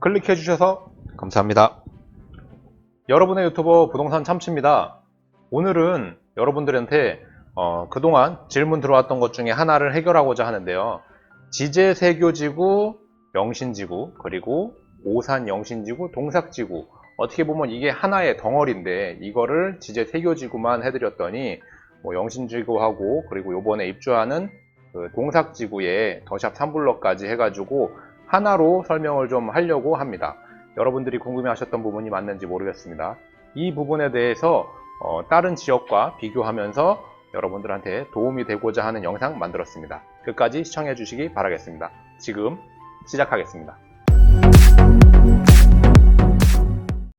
클릭해 주셔서 감사합니다. 여러분의 유튜버 부동산 참치입니다. 오늘은 여러분들한테 그동안 질문 들어왔던 것 중에 하나를 해결하고자 하는데요. 지제세교지구, 영신지구, 그리고 오산 영신지구, 동삭지구, 어떻게 보면 이게 하나의 덩어리인데 이거를 지제세교지구만 해드렸더니 영신지구하고 그리고 요번에 입주하는 그 동삭지구에 더샵 3블럭까지 해가지고 하나로 설명을 좀 하려고 합니다. 여러분들이 궁금해하셨던 부분이 맞는지 모르겠습니다. 이 부분에 대해서 다른 지역과 비교하면서 여러분들한테 도움이 되고자 하는 영상 만들었습니다. 끝까지 시청해 주시기 바라겠습니다. 지금 시작하겠습니다.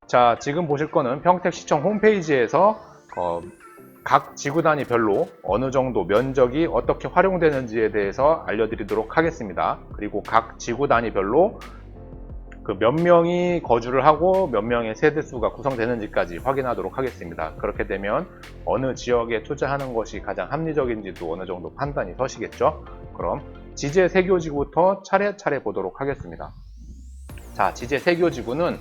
자, 지금 보실 거는 평택시청 홈페이지에서 각 지구 단위별로 어느 정도 면적이 어떻게 활용되는지에 대해서 알려드리도록 하겠습니다. 그리고 각 지구 단위별로 그 몇 명이 거주를 하고 몇 명의 세대수가 구성되는지까지 확인하도록 하겠습니다. 그렇게 되면 어느 지역에 투자하는 것이 가장 합리적인지도 어느 정도 판단이 서시겠죠. 그럼 지제세교지구부터 차례차례 보도록 하겠습니다. 자, 지제세교지구는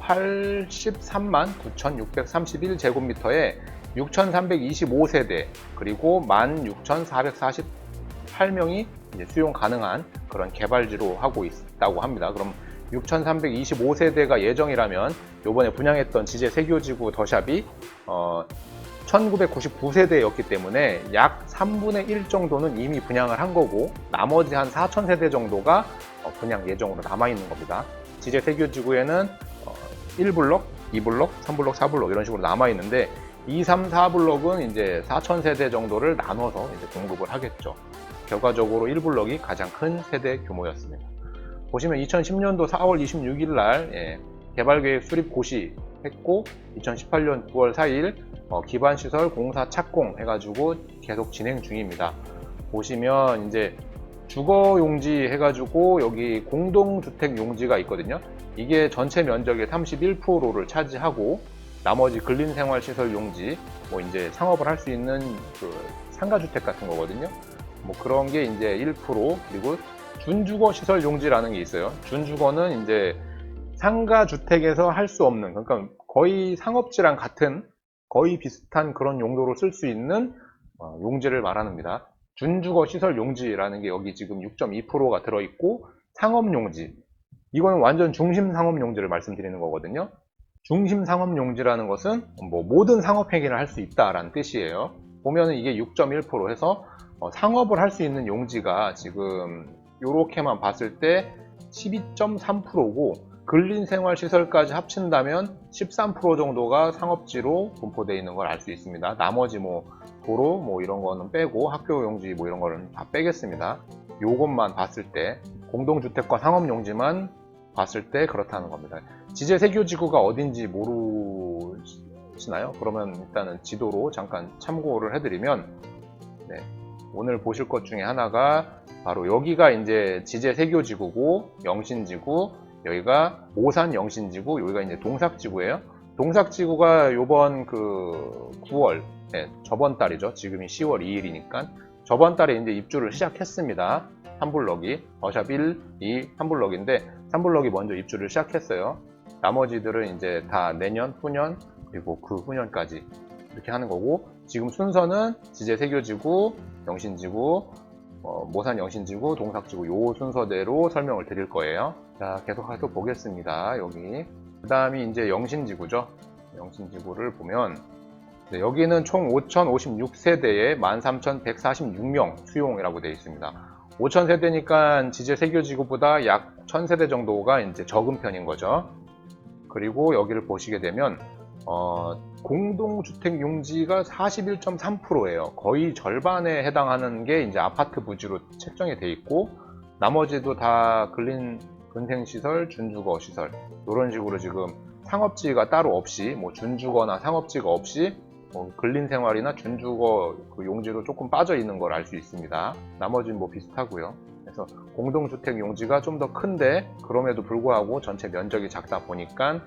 83만 9,631제곱미터에 6,325세대 그리고 16,448명이 수용 가능한 그런 개발지로 하고 있다고 합니다. 그럼 6,325세대가 예정이라면 요번에 분양했던 지제세교지구 더샵이 1999세대였기 때문에 약 3분의 1 정도는 이미 분양을 한 거고 나머지 한 4,000세대 정도가 분양 예정으로 남아있는 겁니다. 지제세교지구에는 1블럭, 2블럭, 3블럭, 4블럭 이런 식으로 남아있는데 2, 3, 4블럭은 이제 4,000세대 정도를 나눠서 이제 공급을 하겠죠. 결과적으로 1블럭이 가장 큰 세대 규모였습니다. 보시면 2010년도 4월 26일 날 개발계획 수립 고시했고 2018년 9월 4일 기반시설 공사 착공 해가지고 계속 진행 중입니다. 보시면 이제 주거용지 해가지고 여기 공동주택 용지가 있거든요. 이게 전체 면적의 31%를 차지하고 나머지 근린생활시설 용지, 이제 상업을 할 수 있는 그 상가주택 같은 거거든요. 그런 게 이제 1%, 그리고 준주거 시설 용지라는 게 있어요. 준주거는 이제 상가주택에서 할 수 없는, 그러니까 거의 상업지랑 같은 거의 비슷한 그런 용도로 쓸 수 있는 용지를 말합니다. 준주거 시설 용지라는 게 여기 지금 6.2%가 들어있고, 상업용지, 이거는 완전 중심 상업용지를 말씀드리는 거거든요. 중심 상업용지라는 것은 모든 상업행위를 할 수 있다라는 뜻이에요. 보면은 이게 6.1% 해서 상업을 할 수 있는 용지가 지금 요렇게만 봤을 때 12.3%고 근린생활시설까지 합친다면 13% 정도가 상업지로 분포되어 있는 걸 알 수 있습니다. 나머지 도로 이런 거는 빼고 학교용지 이런 거는 다 빼겠습니다. 요것만 봤을 때 공동주택과 상업용지만 봤을 때 그렇다는 겁니다. 지제세교지구가 어딘지 모르시나요? 그러면 일단은 지도로 잠깐 참고를 해드리면 오늘 보실 것 중에 하나가 바로 여기가 이제 지제세교지구고 영신지구, 여기가 오산 영신지구, 여기가 이제 동삭지구예요. 동삭지구가 요번 그 9월, 저번 달이죠. 지금이 10월 2일이니까 저번 달에 이제 입주를 시작했습니다. 3블럭이 더샵 1, 2, 3블럭인데 3블럭이 먼저 입주를 시작했어요. 나머지들은 이제 다 내년, 후년, 그리고 그 후년까지 이렇게 하는 거고, 지금 순서는 지제세교지구, 영신지구, 모산 영신지구, 동삭지구 요 순서대로 설명을 드릴 거예요. 자, 계속해서 보겠습니다. 여기 그 다음이 이제 영신지구죠. 영신지구를 보면 여기는 총 5,056세대에 13,146명 수용이라고 되어 있습니다. 5,000세대니까 지제세교지구보다 약 1,000세대 정도가 이제 적은 편인 거죠. 그리고 여기를 보시게 되면 공동주택 용지가 41.3%예요. 거의 절반에 해당하는 게 이제 아파트 부지로 책정이 돼 있고, 나머지도 다 근생시설, 준주거시설 이런 식으로 지금 상업지가 따로 없이 준주거나 상업지가 없이 근린생활이나 준주거 그 용지로 조금 빠져 있는 걸 알 수 있습니다. 나머지는 비슷하고요. 그래서 공동주택 용지가 좀 더 큰데 그럼에도 불구하고 전체 면적이 작다 보니까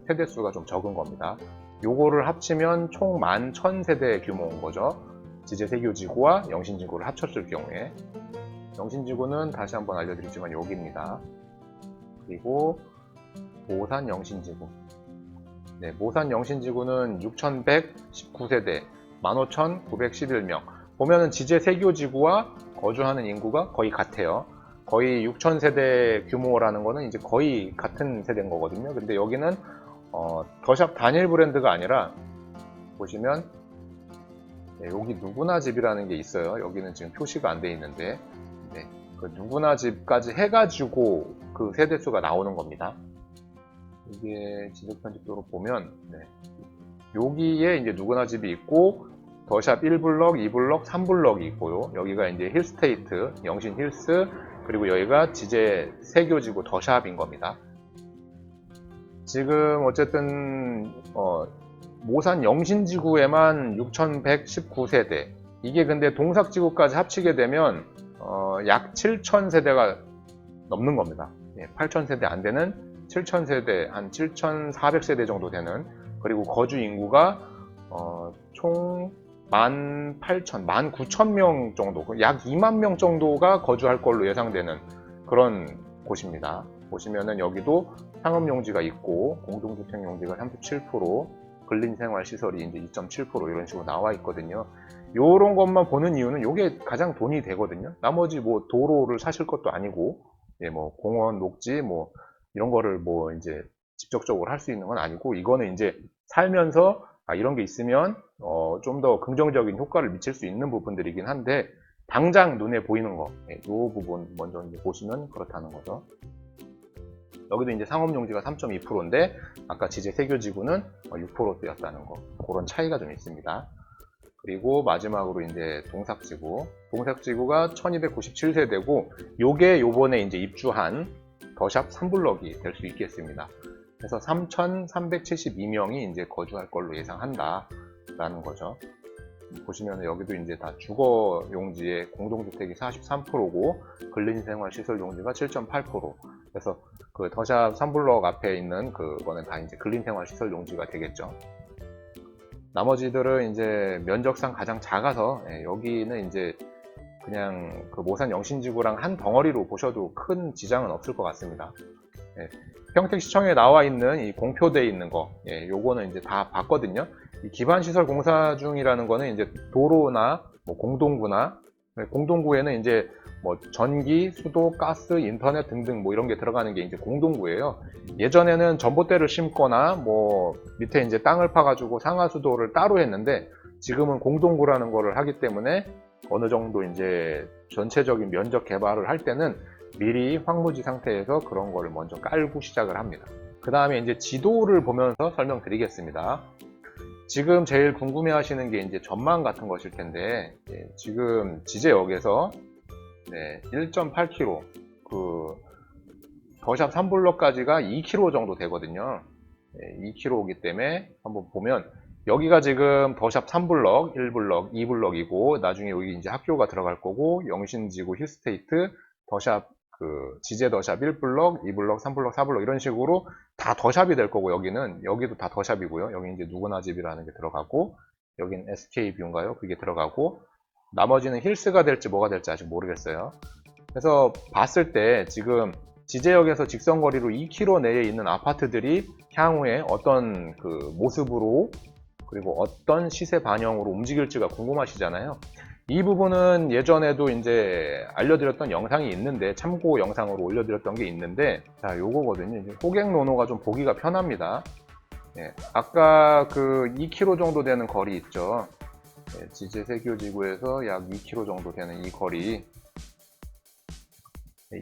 세대수가 좀 적은 겁니다. 요거를 합치면 총 11,000세대 규모인 거죠. 지제세교지구와 영신지구를 합쳤을 경우에. 영신지구는 다시 한번 알려드리지만 여기입니다. 그리고 모산 영신지구. 네, 모산 영신지구는 6119세대, 15,911명. 보면은 지제 세교지구와 거주하는 인구가 거의 같아요. 거의 6,000세대 규모라는 거는 이제 거의 같은 세대인 거거든요. 근데 여기는 더샵 단일 브랜드가 아니라 보시면 네, 여기 누구나 집이라는 게 있어요. 여기는 지금 표시가 안 돼 있는데 네, 그 누구나 집까지 해가지고 그 세대수가 나오는 겁니다. 이게 지적 편집도로 보면 네, 여기에 이제 누구나 집이 있고 더샵 1블럭, 2블럭, 3블럭이 있고요. 여기가 이제 힐스테이트, 영신 힐스, 그리고 여기가 지제 세교지구 더샵인 겁니다. 지금 어쨌든 모산 영신지구에만 6119세대, 이게 근데 동삭지구까지 합치게 되면 약 7000세대가 넘는 겁니다. 8000세대 안 되는 7000세대, 한 7400세대 정도 되는, 그리고 거주 인구가 총 18,000, 19,000명 정도, 약 2만 명 정도가 거주할 걸로 예상되는 그런 곳입니다. 보시면은 여기도 상업용지가 있고 공동주택용지가 37%, 근린생활시설이 이제 2.7% 이런 식으로 나와 있거든요. 요런 것만 보는 이유는 요게 가장 돈이 되거든요. 나머지 뭐 도로를 사실 것도 아니고, 뭐 공원, 녹지 뭐 이런 거를 뭐 이제 직접적으로 할 수 있는 건 아니고, 이거는 이제 살면서 이런 게 있으면 좀 더 긍정적인 효과를 미칠 수 있는 부분들이긴 한데, 당장 눈에 보이는 거, 이 부분 먼저 이제 보시면 그렇다는 거죠. 여기도 이제 상업용지가 3.2%인데 아까 지제 세교지구는 6%였다는 거, 그런 차이가 좀 있습니다. 그리고 마지막으로 이제 동삭지구. 동삭지구가 1297세대고, 요게 요번에 이제 입주한 더샵 3블럭이 될 수 있겠습니다. 그래서 3,372명이 이제 거주할 걸로 예상한다 라는 거죠. 보시면 여기도 이제 다 주거 용지의 공동주택이 43%고 근린생활 시설 용지가 7.8%. 그래서 그 더샵 3블럭 앞에 있는 그거는 다 이제 근린생활 시설 용지가 되겠죠. 나머지들은 이제 면적상 가장 작아서 여기는 이제 그냥 그 모산 영신지구랑 한 덩어리로 보셔도 큰 지장은 없을 것 같습니다. 평택시청에 나와 있는 이 공표되어 있는 거, 요거는 이제 다 봤거든요. 이 기반시설 공사 중이라는 거는 이제 도로나 뭐 공동구나, 공동구에는 이제 뭐 전기, 수도, 가스, 인터넷 등등 뭐 이런 게 들어가는 게 이제 공동구예요. 예전에는 전봇대를 심거나 뭐 밑에 이제 땅을 파가지고 상하수도를 따로 했는데, 지금은 공동구라는 거를 하기 때문에 어느 정도 이제 전체적인 면적 개발을 할 때는 미리 황무지 상태에서 그런 거를 먼저 깔고 시작을 합니다. 그 다음에 이제 지도를 보면서 설명드리겠습니다. 지금 제일 궁금해 하시는 게 이제 전망 같은 것일 텐데, 지금 지제역에서 1.8km, 그 더샵 3블럭까지가 2km 정도 되거든요. 2km이기 때문에 한번 보면 여기가 지금 더샵 3블럭, 1블럭, 2블럭이고 나중에 여기 이제 학교가 들어갈 거고, 영신지구 힐스테이트, 더샵 그 지제 더샵 1블럭, 2블럭, 3블럭, 4블럭 이런 식으로 다 더샵이 될 거고, 여기도 다 더샵이고요. 여기 이제 누구나 집이라는 게 들어가고, 여긴 SK뷰인가요? 그게 들어가고, 나머지는 힐스가 될지 뭐가 될지 아직 모르겠어요. 그래서 봤을 때 지금 지제역에서 직선거리로 2km 내에 있는 아파트들이 향후에 어떤 그 모습으로, 그리고 어떤 시세 반영으로 움직일지가 궁금하시잖아요. 이 부분은 예전에도 이제 알려드렸던 영상이 있는데, 참고 영상으로 올려드렸던 게 있는데, 자, 요거거든요. 호객 노노가 좀 보기가 편합니다. 아까 그 2km 정도 되는 거리 있죠. 지제 세교지구에서 약 2km 정도 되는 이 거리.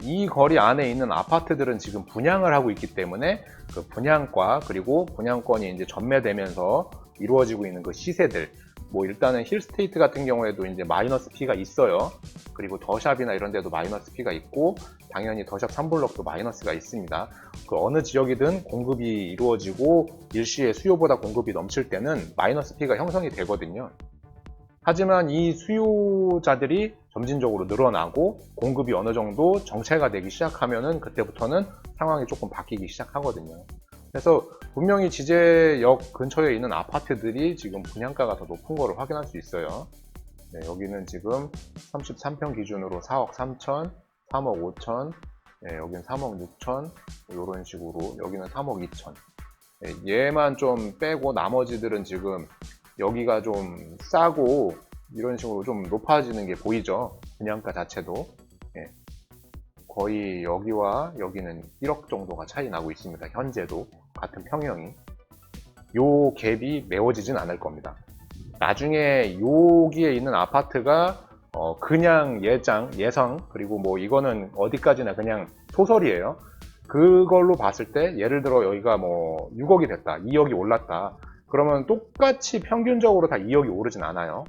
이 거리 안에 있는 아파트들은 지금 분양을 하고 있기 때문에 그 분양가, 그리고 분양권이 이제 전매되면서 이루어지고 있는 그 시세들, 뭐 일단은 힐스테이트 같은 경우에도 이제 마이너스 피가 있어요. 그리고 더샵이나 이런 데도 마이너스 피가 있고, 당연히 더샵 3블럭도 마이너스가 있습니다. 그 어느 지역이든 공급이 이루어지고 일시에 수요보다 공급이 넘칠 때는 마이너스 피가 형성이 되거든요. 하지만 이 수요자들이 점진적으로 늘어나고 공급이 어느 정도 정체가 되기 시작하면은 그때부터는 상황이 조금 바뀌기 시작하거든요. 그래서 분명히 지제역 근처에 있는 아파트들이 지금 분양가가 더 높은 거를 확인할 수 있어요. 여기는 지금 33평 기준으로 4억 3천, 3억 5천, 예, 여기는 3억 6천, 이런 식으로, 여기는 3억 2천. 예, 얘만 좀 빼고 나머지들은 지금 여기가 좀 싸고 이런 식으로 좀 높아지는 게 보이죠. 분양가 자체도. 예, 거의 여기와 여기는 1억 정도가 차이 나고 있습니다. 현재도 같은 평형이. 요 갭이 메워지진 않을 겁니다. 나중에 여기에 있는 아파트가 그냥 예상 그리고 뭐 이거는 어디까지나 그냥 소설이에요. 그걸로 봤을 때 예를 들어 여기가 뭐 6억이 됐다, 2억이 올랐다, 그러면 똑같이 평균적으로 다 2억이 오르진 않아요.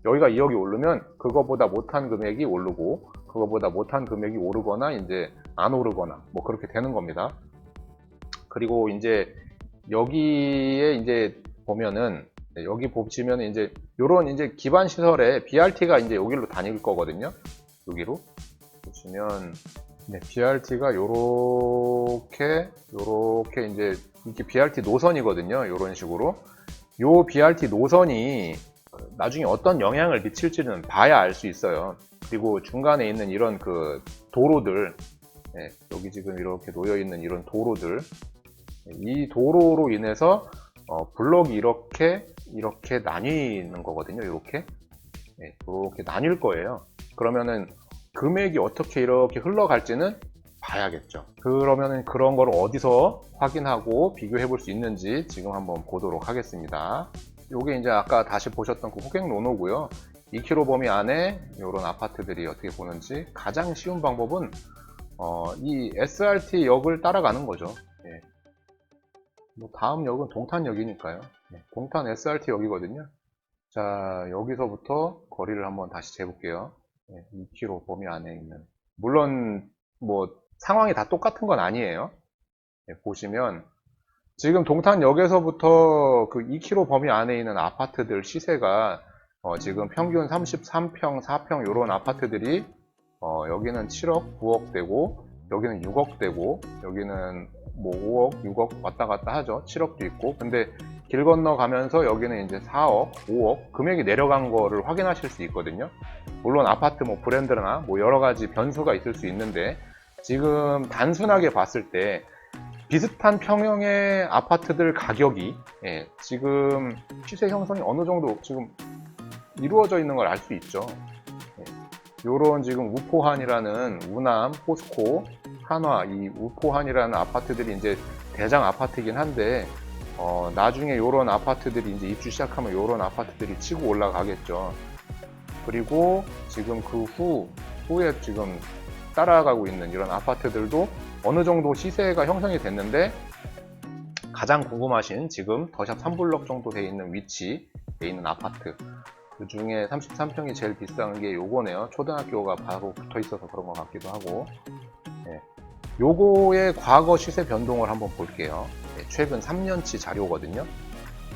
여기가 2억이 오르면 그거보다 못한 금액이 오르고 그거보다 못한 금액이 오르거나 이제 안 오르거나 뭐 그렇게 되는 겁니다. 그리고 이제 여기에 이제 보면은, 여기 보시면 이제 요런 이제 기반 시설에 BRT가 이제 여기로 다닐 거거든요. 여기로 보시면 BRT가 요렇게 이제 이렇게 BRT 노선이거든요. 요런 식으로 요 BRT 노선이 나중에 어떤 영향을 미칠지는 봐야 알 수 있어요. 그리고 중간에 있는 이런 그 도로들, 여기 지금 이렇게 놓여 있는 이런 도로들, 이 도로로 인해서 블럭이 이렇게 나뉘는 거거든요. 이렇게 나뉠 거예요. 그러면은 금액이 어떻게 이렇게 흘러갈지는 봐야겠죠. 그러면은 그런 걸 어디서 확인하고 비교해 볼 수 있는지 지금 한번 보도록 하겠습니다. 요게 이제 아까 다시 보셨던 그 호객노노고요. 2km 범위 안에 이런 아파트들이 어떻게 보는지 가장 쉬운 방법은 이 SRT 역을 따라가는 거죠. 뭐 다음 역은 동탄역이니까요. 동탄 SRT 역이거든요. 자, 여기서부터 거리를 한번 다시 재볼게요. 2km 범위 안에 있는. 물론 뭐 상황이 다 똑같은 건 아니에요. 보시면 지금 동탄역에서부터 그 2km 범위 안에 있는 아파트들 시세가 지금 평균 33평, 4평 이런 아파트들이 여기는 7억, 9억 되고 여기는 6억 되고 여기는 뭐 5억, 6억 왔다 갔다 하죠. 7억도 있고. 근데 길 건너 가면서 여기는 이제 4억, 5억 금액이 내려간 거를 확인하실 수 있거든요. 물론 아파트 뭐 브랜드나 뭐 여러 가지 변수가 있을 수 있는데 지금 단순하게 봤을 때 비슷한 평형의 아파트들 가격이 지금 시세 형성이 어느 정도 지금 이루어져 있는 걸 알 수 있죠. 요런 지금 우포한이라는 우남, 포스코, 한화, 이 우포한이라는 아파트들이 이제 대장 아파트이긴 한데 나중에 요런 아파트들이 이제 입주 시작하면 요런 아파트들이 치고 올라가겠죠. 그리고 지금 그 후에 지금 따라가고 있는 이런 아파트들도 어느 정도 시세가 형성이 됐는데 가장 궁금하신 지금 더샵 3블럭 정도 돼 있는 위치에 있는 아파트, 그 중에 33평이 제일 비싼 게 요거네요. 초등학교가 바로 붙어 있어서 그런 것 같기도 하고. 요거의 과거 시세 변동을 한번 볼게요. 최근 3년치 자료거든요.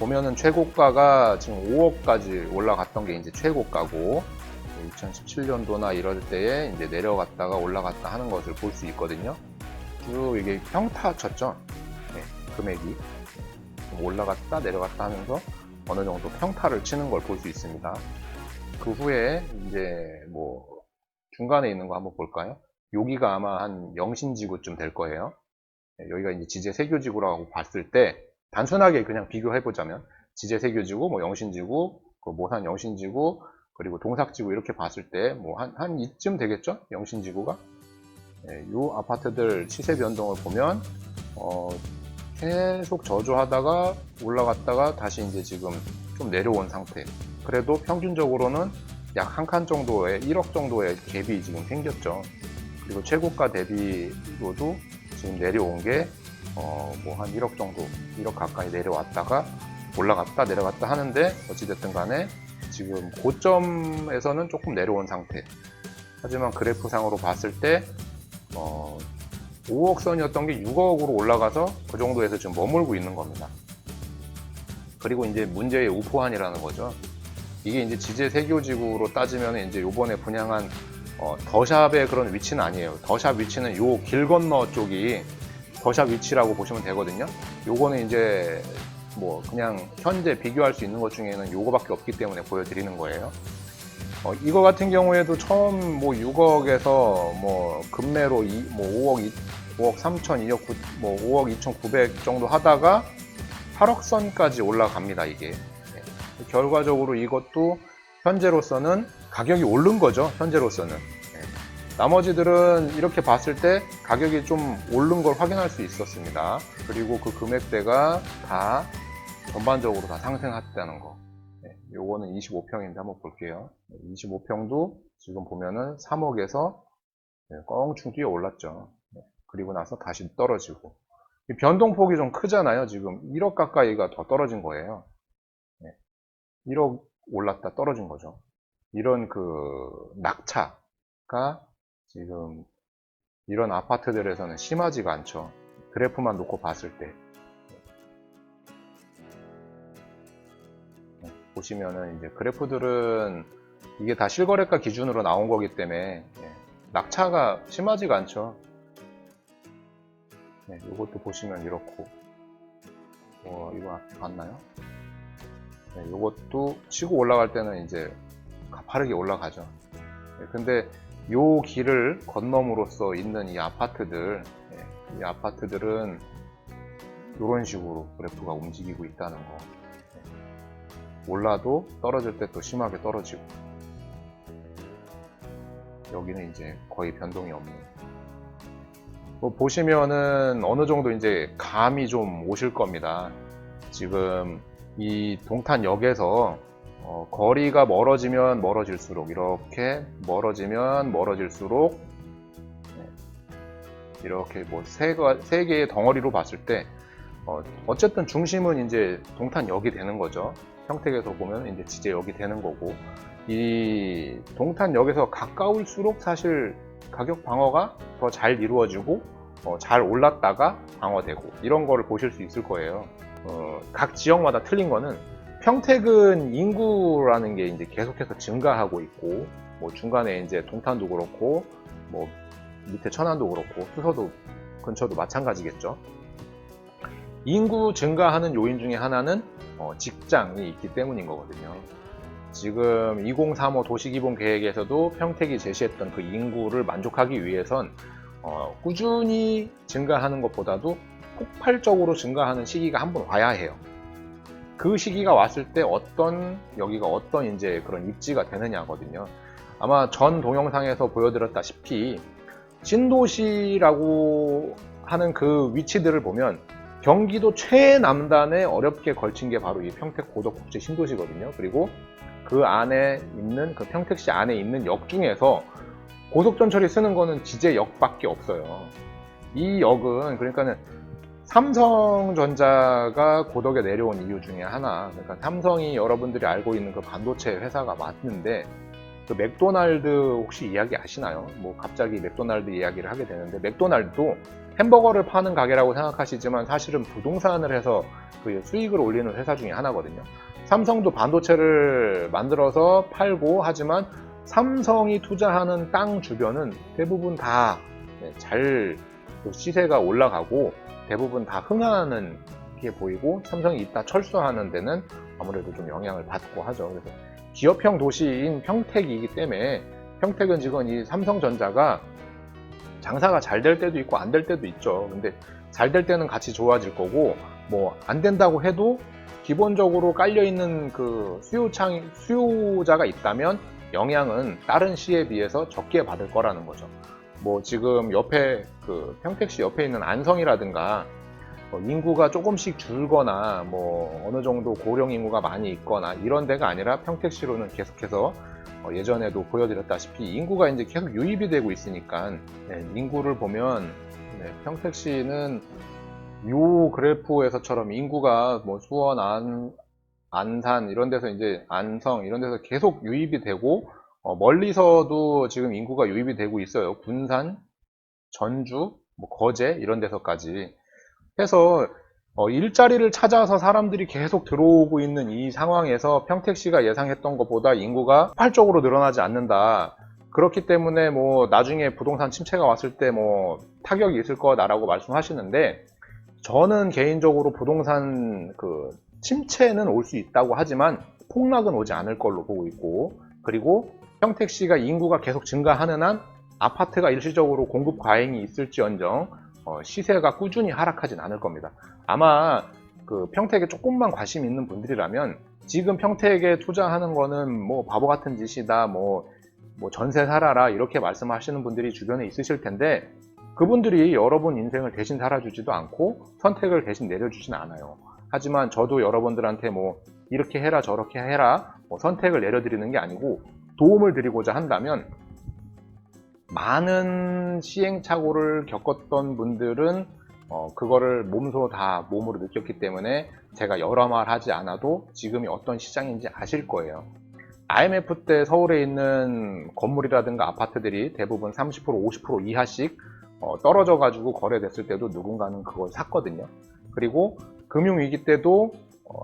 보면은 최고가가 지금 5억까지 올라갔던 게 이제 최고가고 2017년도나 이럴 때에 이제 내려갔다가 올라갔다 하는 것을 볼 수 있거든요. 쭉 이게 평타 쳤죠. 금액이 올라갔다 내려갔다 하면서 어느 정도 평타를 치는 걸 볼 수 있습니다. 그 후에 이제 뭐 중간에 있는 거 한번 볼까요? 여기가 아마 한 영신지구쯤 될 거예요. 여기가 이제 지제세교지구라고 봤을 때 단순하게 그냥 비교해보자면 지제세교지구, 뭐 영신지구, 그 모산 영신지구, 그리고 동삭지구 이렇게 봤을 때 뭐 한 이쯤 되겠죠? 영신지구가. 이 아파트들 시세 변동을 보면 계속 저조하다가 올라갔다가 다시 이제 지금 좀 내려온 상태. 그래도 평균적으로는 약 한 칸 정도의 1억 정도의 갭이 지금 생겼죠. 그리고 최고가 대비로도 지금 내려온 게 뭐 한 1억 정도, 1억 가까이 내려왔다가 올라갔다 내려갔다 하는데 어찌됐든 간에 지금 고점에서는 조금 내려온 상태. 하지만 그래프상으로 봤을 때 5억 선이었던 게 6억으로 올라가서 그 정도에서 지금 머물고 있는 겁니다. 그리고 이제 문제의 우포한이라는 거죠. 이게 이제 지제세교지구로 따지면 이제 요번에 분양한 더샵의 그런 위치는 아니에요. 더샵 위치는 요 길 건너 쪽이 더샵 위치라고 보시면 되거든요. 요거는 이제 뭐 그냥 현재 비교할 수 있는 것 중에는 요거밖에 없기 때문에 보여드리는 거예요. 이거 같은 경우에도 처음 뭐 6억에서 뭐 급매로 5억 3천, 2억 9, 뭐 5억 2,900 정도 하다가 8억 선까지 올라갑니다, 이게. 네. 결과적으로 이것도 현재로서는 가격이 오른 거죠, 현재로서는. 네. 나머지들은 이렇게 봤을 때 가격이 좀 오른 걸 확인할 수 있었습니다. 그리고 그 금액대가 다 전반적으로 다 상승했다는 거. 네. 요거는 25평인데 한번 볼게요. 25평도 지금 보면은 3억에서 껑충 뛰어 올랐죠. 그리고 나서 다시 떨어지고. 변동폭이 좀 크잖아요. 지금 1억 가까이가 더 떨어진 거예요. 1억 올랐다 떨어진 거죠. 이런 그 낙차가 지금 이런 아파트들에서는 심하지가 않죠. 그래프만 놓고 봤을 때. 보시면은 이제 그래프들은 이게 다 실거래가 기준으로 나온 거기 때문에 낙차가 심하지가 않죠. 이것도 보시면 이렇고, 이거 앞에 봤나요? 이것도 치고 올라갈 때는 이제 가파르게 올라가죠. 근데 요 길을 건너므로써 있는 이 아파트들은 이런 식으로 그래프가 움직이고 있다는 거. 올라도 떨어질 때 또 심하게 떨어지고, 여기는 이제 거의 변동이 없는. 보시면은 어느 정도 이제 감이 좀 오실 겁니다. 지금 이 동탄역에서 거리가 멀어지면 멀어질수록, 이렇게 멀어지면 멀어질수록, 이렇게 뭐 세 개의 덩어리로 봤을 때 어쨌든 중심은 이제 동탄역이 되는 거죠. 평택에서 보면 이제 지제역이 되는 거고, 이 동탄역에서 가까울수록 사실 가격 방어가 더 잘 이루어지고 잘 올랐다가 방어되고, 이런 거를 보실 수 있을 거예요. 각 지역마다 틀린 거는, 평택은 인구라는 게 이제 계속해서 증가하고 있고, 뭐 중간에 이제 동탄도 그렇고, 뭐 밑에 천안도 그렇고, 수서도 근처도 마찬가지겠죠. 인구 증가하는 요인 중에 하나는 직장이 있기 때문인 거거든요. 지금 2035 도시기본계획에서도 평택이 제시했던 그 인구를 만족하기 위해선 꾸준히 증가하는 것보다도 폭발적으로 증가하는 시기가 한번 와야 해요. 그 시기가 왔을 때 여기가 어떤 이제 그런 입지가 되느냐거든요. 아마 전 동영상에서 보여드렸다시피 신도시라고 하는 그 위치들을 보면 경기도 최남단에 어렵게 걸친 게 바로 이 평택 고덕국제 신도시거든요. 그리고 그 안에 있는, 그 평택시 안에 있는 역 중에서 고속전철이 쓰는 거는 지제역밖에 없어요. 이 역은, 그러니까는 삼성전자가 고덕에 내려온 이유 중에 하나, 그러니까 삼성이 여러분들이 알고 있는 그 반도체 회사가 맞는데, 그 맥도날드 혹시 이야기 아시나요? 뭐 갑자기 맥도날드 이야기를 하게 되는데, 맥도날드도 햄버거를 파는 가게라고 생각하시지만 사실은 부동산을 해서 그 수익을 올리는 회사 중에 하나거든요. 삼성도 반도체를 만들어서 팔고 하지만 삼성이 투자하는 땅 주변은 대부분 다 잘 시세가 올라가고 대부분 다 흥하는 게 보이고, 삼성이 이따 철수하는 데는 아무래도 좀 영향을 받고 하죠. 그래서 기업형 도시인 평택이기 때문에, 평택은 지금 이 삼성전자가 장사가 잘 될 때도 있고 안 될 때도 있죠. 근데 잘 될 때는 같이 좋아질 거고, 뭐 안 된다고 해도 기본적으로 깔려 있는 그 수요자가 있다면 영향은 다른 시에 비해서 적게 받을 거라는 거죠. 뭐 지금 옆에 그 평택시 옆에 있는 안성이라든가 인구가 조금씩 줄거나 뭐 어느 정도 고령 인구가 많이 있거나 이런 데가 아니라, 평택시로는 계속해서 예전에도 보여드렸다시피 인구가 이제 계속 유입이 되고 있으니까, 인구를 보면 평택시는 요 그래프에서처럼 인구가 뭐 수원, 안산 이런 데서, 이제 안성 이런 데서 계속 유입이 되고, 멀리서도 지금 인구가 유입이 되고 있어요. 군산, 전주, 뭐 거제 이런 데서까지 해서 일자리를 찾아서 사람들이 계속 들어오고 있는 이 상황에서 평택시가 예상했던 것보다 인구가 폭발적으로 늘어나지 않는다. 그렇기 때문에 뭐 나중에 부동산 침체가 왔을 때 뭐 타격이 있을 거다라고 말씀하시는데, 저는 개인적으로 부동산 그 침체는 올 수 있다고 하지만 폭락은 오지 않을 걸로 보고 있고, 그리고 평택시가 인구가 계속 증가하는 한 아파트가 일시적으로 공급 과잉이 있을지언정 시세가 꾸준히 하락하진 않을 겁니다. 아마 그 평택에 조금만 관심 있는 분들이라면 지금 평택에 투자하는 거는 뭐 바보 같은 짓이다, 뭐 전세 살아라 이렇게 말씀하시는 분들이 주변에 있으실 텐데 그분들이 여러분 인생을 대신 살아주지도 않고 선택을 대신 내려주진 않아요. 하지만 저도 여러분들한테 뭐 이렇게 해라 저렇게 해라 뭐 선택을 내려드리는 게 아니고 도움을 드리고자 한다면 많은 시행착오를 겪었던 분들은 그거를 몸소 다 몸으로 느꼈기 때문에 제가 여러 말 하지 않아도 지금이 어떤 시장인지 아실 거예요. IMF 때 서울에 있는 건물이라든가 아파트들이 대부분 30% 50% 이하씩 떨어져 가지고 거래됐을 때도 누군가는 그걸 샀거든요. 그리고 금융위기 때도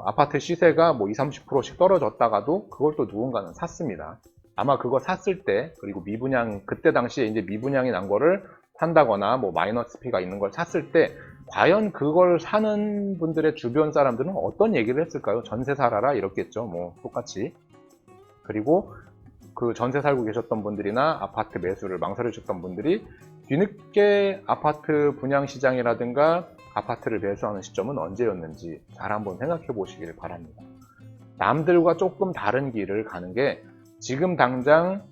아파트 시세가 뭐 20, 30%씩 떨어졌다가도 그걸 또 누군가는 샀습니다. 아마 그거 샀을 때, 그리고 미분양, 그때 당시에 이제 미분양이 난 거를 산다거나 뭐 마이너스 피가 있는 걸 샀을 때 과연 그걸 사는 분들의 주변 사람들은 어떤 얘기를 했을까요? 전세 살아라 이렇겠죠. 뭐 똑같이. 그리고 그 전세 살고 계셨던 분들이나 아파트 매수를 망설이셨던 분들이 뒤늦게 아파트 분양 시장이라든가 아파트를 매수하는 시점은 언제였는지 잘 한번 생각해 보시길 바랍니다. 남들과 조금 다른 길을 가는 게 지금 당장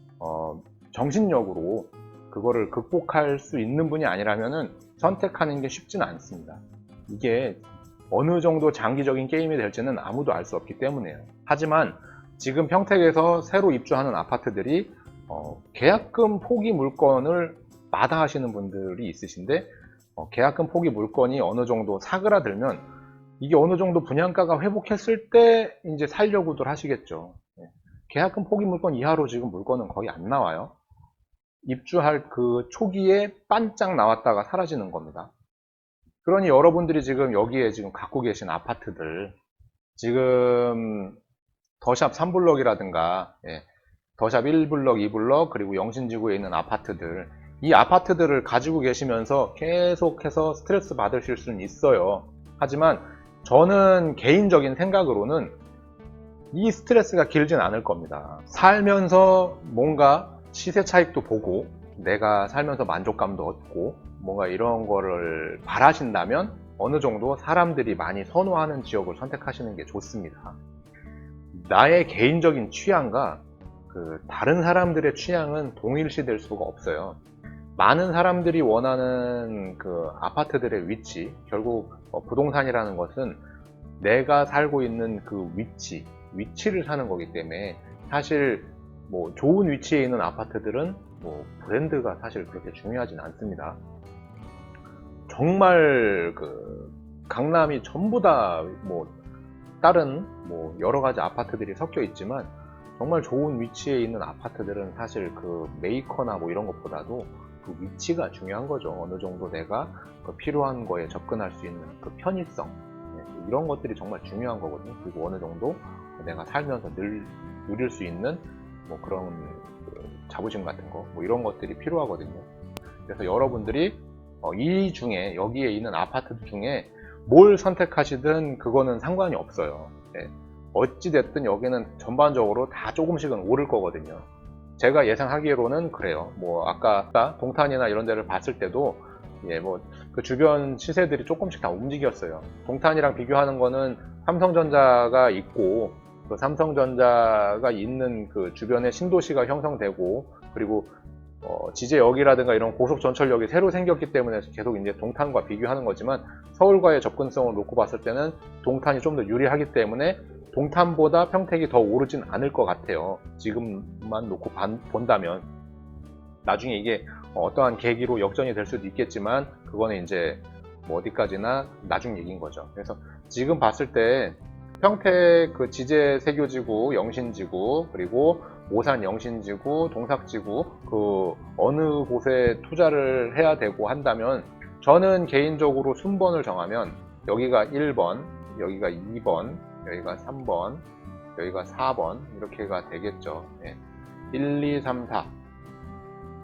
정신력으로 그거를 극복할 수 있는 분이 아니라면 선택하는 게 쉽지는 않습니다. 이게 어느 정도 장기적인 게임이 될지는 아무도 알 수 없기 때문이에요. 하지만 지금 평택에서 새로 입주하는 아파트들이 계약금 포기 물건을 마다하시는 분들이 있으신데 계약금 포기 물건이 어느 정도 사그라들면 이게 어느 정도 분양가가 회복했을 때 이제 살려고들 하시겠죠. 계약금 포기 물건 이하로 지금 물건은 거의 안 나와요. 입주할 그 초기에 반짝 나왔다가 사라지는 겁니다. 그러니 여러분들이 지금 여기에 지금 갖고 계신 아파트들 지금 더샵 3블럭이라든가 더샵 1블럭, 2블럭 그리고 영신지구에 있는 아파트들 이 아파트들을 가지고 계시면서 계속해서 스트레스 받으실 수는 있어요. 하지만 저는 개인적인 생각으로는 이 스트레스가 길진 않을 겁니다. 살면서 뭔가 시세 차익도 보고 내가 살면서 만족감도 얻고 뭔가 이런 거를 바라신다면 어느 정도 사람들이 많이 선호하는 지역을 선택하시는 게 좋습니다. 나의 개인적인 취향과 다른 사람들의 취향은 동일시 될 수가 없어요. 많은 사람들이 원하는 그 아파트들의 위치, 결국 부동산이라는 것은 내가 살고 있는 그 위치를 사는 거기 때문에 사실 뭐 좋은 위치에 있는 아파트들은 뭐 브랜드가 사실 그렇게 중요하진 않습니다. 정말 그 강남이 전부 다 뭐 다른 뭐 여러 가지 아파트들이 섞여 있지만 정말 좋은 위치에 있는 아파트들은 사실 그 메이커나 뭐 이런 것보다도 그 위치가 중요한 거죠. 어느 정도 내가 그 필요한 거에 접근할 수 있는 그 편의성 이런 것들이 정말 중요한 거거든요. 그리고 어느 정도 내가 살면서 늘 누릴 수 있는 뭐 그런 자부심 같은 거 뭐 이런 것들이 필요하거든요. 그래서 여러분들이 이 중에 여기에 있는 아파트들 중에 뭘 선택하시든 그거는 상관이 없어요. 어찌됐든 여기는 전반적으로 다 조금씩은 오를 거거든요. 제가 예상하기로는 그래요. 뭐 아까 동탄이나 이런 데를 봤을 때도 뭐 그 주변 시세들이 조금씩 다 움직였어요. 동탄이랑 비교하는 거는 삼성전자가 있고 그 삼성전자가 있는 그 주변에 신도시가 형성되고 그리고 지제역이라든가 이런 고속전철역이 새로 생겼기 때문에 계속 이제 동탄과 비교하는 거지만 서울과의 접근성을 놓고 봤을 때는 동탄이 좀 더 유리하기 때문에 동탄보다 평택이 더 오르진 않을 것 같아요. 지금만 놓고 본다면 나중에 이게 어떠한 계기로 역전이 될 수도 있겠지만 그거는 이제 뭐 어디까지나 나중 얘기인 거죠. 그래서 지금 봤을 때 평택 그 지제 세교지구, 영신지구 그리고 오산 영신지구, 동삭지구 그 어느 곳에 투자를 해야 되고 한다면 저는 개인적으로 순번을 정하면 여기가 1번, 여기가 2번, 여기가 3번, 여기가 4번 이렇게가 되겠죠. 1, 2, 3, 4.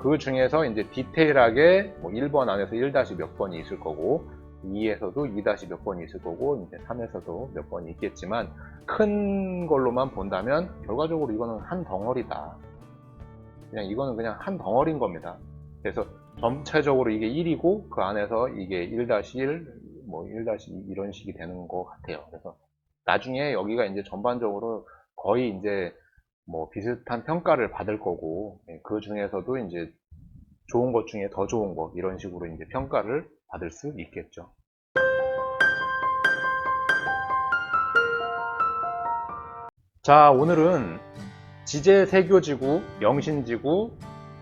그 중에서 이제 디테일하게 뭐 1번 안에서 1- 몇 번이 있을 거고 2에서도 2- 몇 번이 있을 거고 이제 3에서도 몇 번이 있겠지만 큰 걸로만 본다면 결과적으로 이거는 한 덩어리다. 그냥 이거는 그냥 한 덩어리인 겁니다. 그래서 전체적으로 이게 1이고 그 안에서 이게 1-1, 뭐 1-2 이런 식이 되는 것 같아요. 그래서 나중에 여기가 이제 전반적으로 거의 이제 뭐 비슷한 평가를 받을 거고, 그 중에서도 이제 좋은 것 중에 더 좋은 것 이런 식으로 이제 평가를 받을 수 있겠죠. 자, 오늘은 지제 세교지구, 영신지구,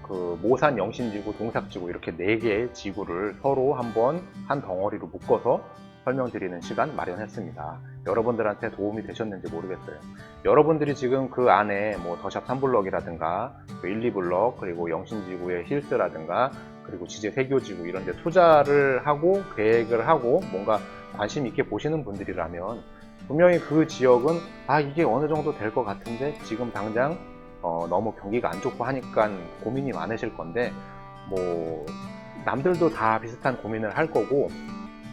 그 모산 영신지구, 동삭지구 이렇게 4개의 지구를 서로 한번 한 덩어리로 묶어서 설명드리는 시간 마련했습니다. 여러분들한테 도움이 되셨는지 모르겠어요. 여러분들이 지금 그 안에 뭐 더샵 3블럭이라든가 1, 2블럭 그리고 영신지구의 힐스라든가 그리고 지제 세교지구 이런 데 투자를 하고 계획을 하고 뭔가 관심 있게 보시는 분들이라면 분명히 그 지역은 이게 어느 정도 될 것 같은데 지금 당장 너무 경기가 안 좋고 하니까 고민이 많으실 건데, 뭐 남들도 다 비슷한 고민을 할 거고,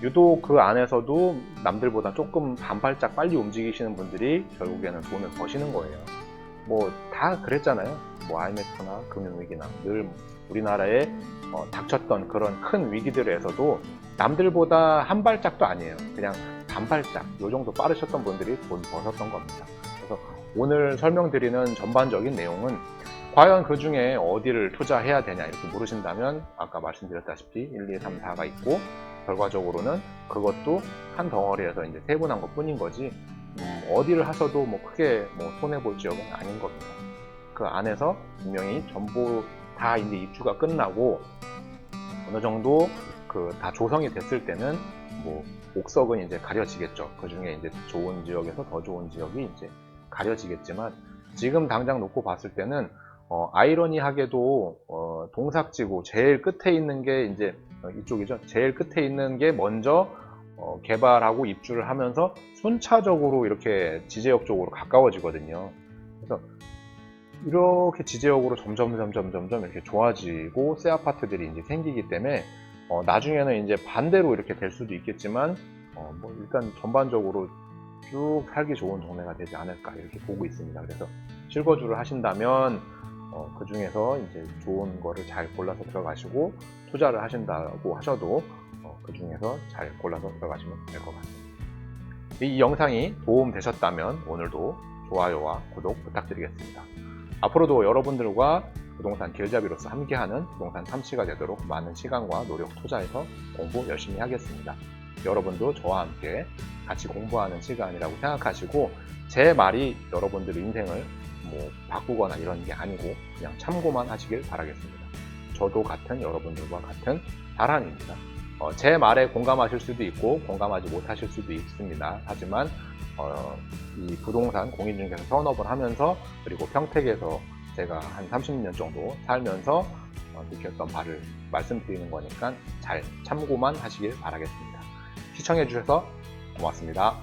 유독 그 안에서도 남들보다 조금 반발짝 빨리 움직이시는 분들이 결국에는 돈을 버시는 거예요. 뭐 다 그랬잖아요. 뭐 IMF나 금융위기나 늘 우리나라에 닥쳤던 그런 큰 위기들에서도 남들보다 한 발짝도 아니에요. 그냥 반발짝 요 정도 빠르셨던 분들이 돈 버셨던 겁니다. 그래서 오늘 설명드리는 전반적인 내용은 과연 그 중에 어디를 투자해야 되냐 이렇게 물으신다면 아까 말씀드렸다시피 1, 2, 3, 4가 있고, 결과적으로는 그것도 한 덩어리에서 이제 세분한 것 뿐인 거지, 어디를 하셔도 뭐 크게 뭐 손해볼 지역은 아닌 겁니다. 그 안에서 분명히 전부 다 이제 입주가 끝나고 어느 정도 그 다 조성이 됐을 때는 뭐 옥석은 이제 가려지겠죠. 그 중에 이제 좋은 지역에서 더 좋은 지역이 이제 가려지겠지만, 지금 당장 놓고 봤을 때는 아이러니하게도 동삭지구 제일 끝에 있는 게 이제 이쪽이죠. 제일 끝에 있는 게 먼저 개발하고 입주를 하면서 순차적으로 이렇게 지제역 쪽으로 가까워지거든요. 그래서 이렇게 지제역으로 점점 이렇게 좋아지고 새 아파트들이 이제 생기기 때문에 나중에는 이제 반대로 이렇게 될 수도 있겠지만 뭐 일단 전반적으로 쭉 살기 좋은 동네가 되지 않을까 이렇게 보고 있습니다. 그래서 실거주를 하신다면 그 중에서 이제 좋은 거를 잘 골라서 들어가시고, 투자를 하신다고 하셔도 그 중에서 잘 골라서 들어가시면 될 것 같습니다. 이 영상이 도움 되셨다면 오늘도 좋아요와 구독 부탁드리겠습니다. 앞으로도 여러분들과 부동산 길잡이로서 함께하는 부동산 참치가 되도록 많은 시간과 노력 투자해서 공부 열심히 하겠습니다. 여러분도 저와 함께 같이 공부하는 시간이라고 생각하시고, 제 말이 여러분들 인생을 뭐 바꾸거나 이런 게 아니고 그냥 참고만 하시길 바라겠습니다. 저도 같은 여러분들과 같은 사람입니다. 제 말에 공감하실 수도 있고 공감하지 못하실 수도 있습니다. 하지만 이 부동산 공인중개사 전업을 하면서 그리고 평택에서 제가 한 30년 정도 살면서 느꼈던 바를 말씀드리는 거니까 잘 참고만 하시길 바라겠습니다. 시청해 주셔서 고맙습니다.